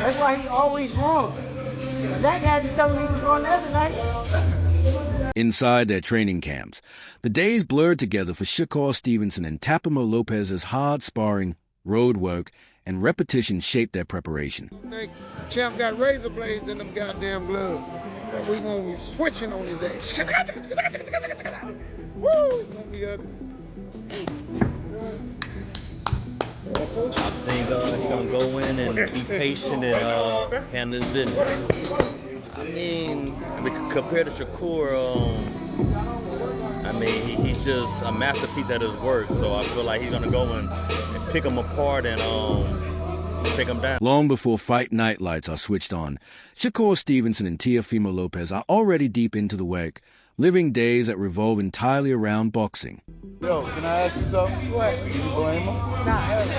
That's why he always wrong. Zach had to tell him he was wrong the other night. Inside their training camps, the days blurred together for Shakur Stevenson and Teofimo Lopez as hard sparring, road work, and repetition shaped their preparation. Champ got razor blades in them goddamn gloves. We gonna be switching on his ass. Woo! It's gonna be ugly. I think he's gonna go in and be patient and handle his business. I mean, compared to Shakur, I mean, he's just a masterpiece at his work. So I feel like he's gonna go and pick him apart and take him down. Long before fight night lights are switched on, Shakur Stevenson and Teofimo Lopez are already deep into the work, living days that revolve entirely around boxing. Yo, can I ask you something? What? You blame him? Nah, hell no.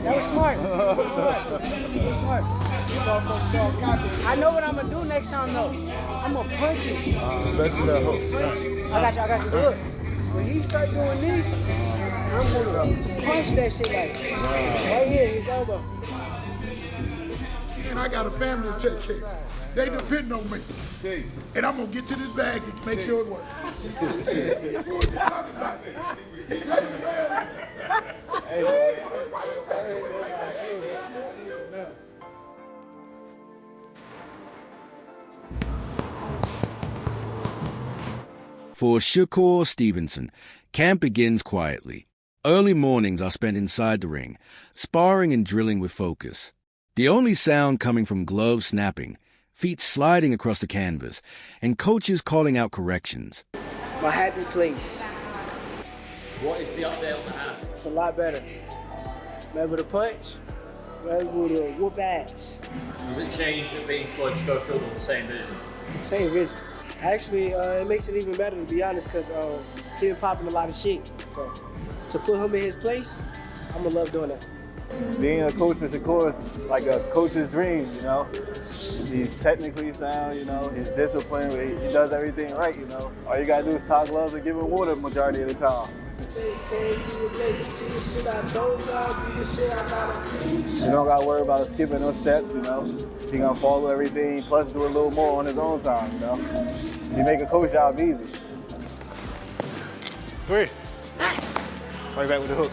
That was smart. That was smart. I know what I'm gonna do next time though. I'm gonna punch it. Bet you that hook. I got you. Look, when he start doing this, I'm gonna punch that shit like right here, his elbow. And I got a family to take care of. They depend on me. And I'm gonna get to this bag and make sure it works. For Shakur Stevenson, camp begins quietly. Early mornings are spent inside the ring, sparring and drilling with focus. The only sound coming from gloves snapping, feet sliding across the canvas, and coaches calling out corrections. My happy place. What is the update on the house? It's a lot better. I'm able to punch, I'm able to whoop ass. Does it change it being Floyd Schofield on the same vision? Same vision. Actually, it makes it even better to be honest, because he been popping a lot of shit. So to put him in his place, I'm gonna love doing that. Being a coach for Shakur is like a coach's dream, you know. He's technically sound, you know. He's disciplined, he does everything right, you know. All you gotta do is tie gloves and give him water majority of the time. You don't gotta worry about skipping no steps, you know. He gonna follow everything, plus do a little more on his own time, you know. You make a coach job easy. 3. Right back with the hook.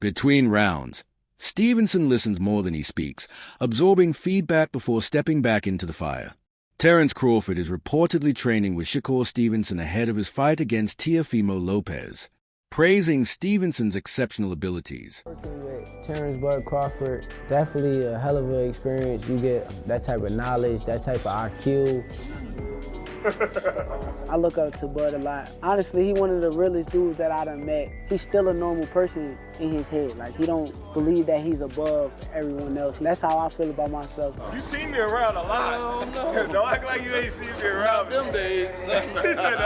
Between rounds, Stevenson listens more than he speaks, absorbing feedback before stepping back into the fire. Terence Crawford is reportedly training with Shakur Stevenson ahead of his fight against Teofimo Lopez, praising Stevenson's exceptional abilities. Working with Terence Bud Crawford, definitely a hell of an experience. You get that type of knowledge, that type of IQ. I look up to Bud a lot. Honestly, he one of the realest dudes that I done met. He's still a normal person in his head. Like, he don't believe that he's above everyone else. That's how I feel about myself. You seen me around a lot. Oh, no. Don't act like you ain't seen me around them days. He said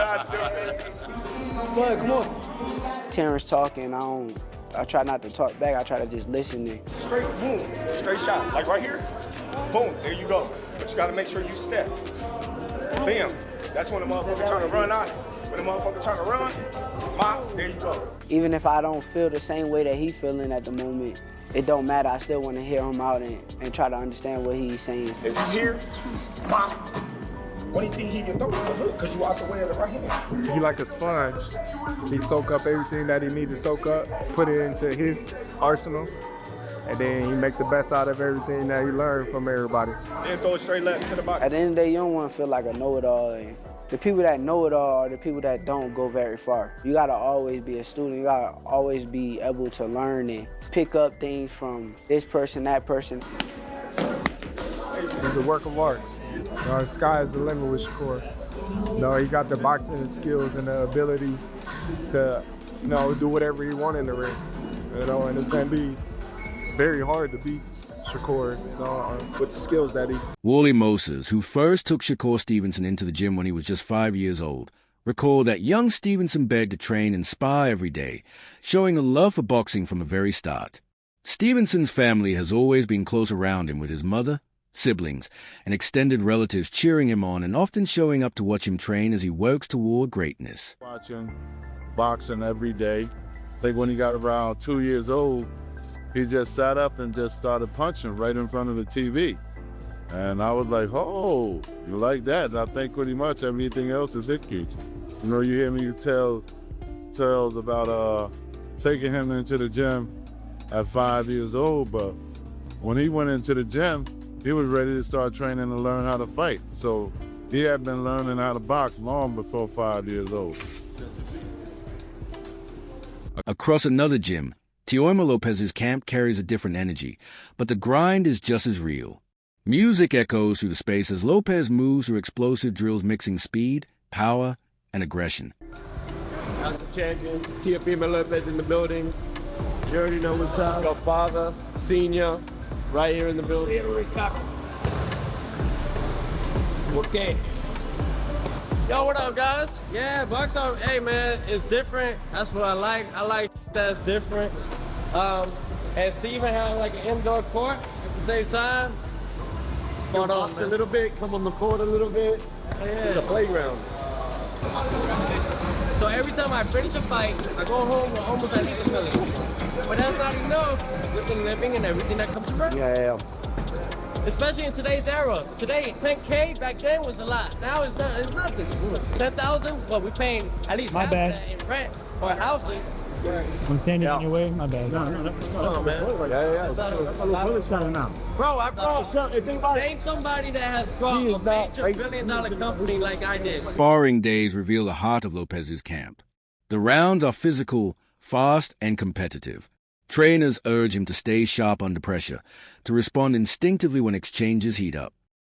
Bud, come on. Terrence talking, I try not to talk back. I try to just listen and straight, boom, straight shot. Like right here, boom, there you go. But you gotta make sure you step. Bam. That's when the motherfucker trying to run out. When the motherfucker trying to run, there you go. Even if I don't feel the same way that he's feeling at the moment, it don't matter. I still want to hear him out and try to understand what he's saying. If you hear, only thing he can throw is a hook because you out the way of the right hand. He like a sponge. He soak up everything that he need to soak up, put it into his arsenal, and then he make the best out of everything that he learned from everybody. Then throw it straight left to the body. At the end of the day, you don't want to feel like a know-it-all. And the people that know it all are the people that don't go very far. You gotta always be a student. You gotta always be able to learn and pick up things from this person, that person. He's a work of art. The sky is the limit with Shakur. He got the boxing skills and the ability to, do whatever he wants in the ring. And it's gonna be very hard to beat Shakur with the skills that he. Wally Moses, who first took Shakur Stevenson into the gym when he was just 5 years old, recalled that young Stevenson begged to train and spar every day, showing a love for boxing from the very start. Stevenson's family has always been close around him, with his mother, siblings, and extended relatives cheering him on and often showing up to watch him train as he works toward greatness. Watching boxing every day. I think when he got around 2 years old, he just sat up and just started punching right in front of the TV. And I was like, oh, you like that? And I think pretty much everything else is excuse. You know, you hear me tell tales about taking him into the gym at 5 years old, but when he went into the gym, he was ready to start training to learn how to fight. So he had been learning how to box long before 5 years old. Across another gym, Teofimo Lopez's camp carries a different energy, but the grind is just as real. Music echoes through the space as Lopez moves through explosive drills mixing speed, power, and aggression. That's the champion, Teofimo Lopez in the building. You already know what's up. Got father, senior, right here in the building. Okay. Yo, what up, guys? Yeah, box out. Hey, man, it's different. That's what I like. I like that's different. And to even have like an indoor court at the same time. Spot on a little bit, come on the court a little bit. Yeah. It's a playground. So every time I finish a fight, I go home with almost at least $1 million. But that's not enough with the living and everything that comes from it. Yeah. Especially in today's era. Today, 10K back then was a lot. Now it's nothing. 10,000, well, we paying at least half of that in rent or housing. I'm standing in your way. My bad. No, man. Yeah. Bro, ain't somebody that has brought a major billion-dollar company like I did. Sparring days reveal the heart of Lopez's camp. The rounds are physical, fast, and competitive. Trainers urge him to stay sharp under pressure, to respond instinctively when exchanges heat up.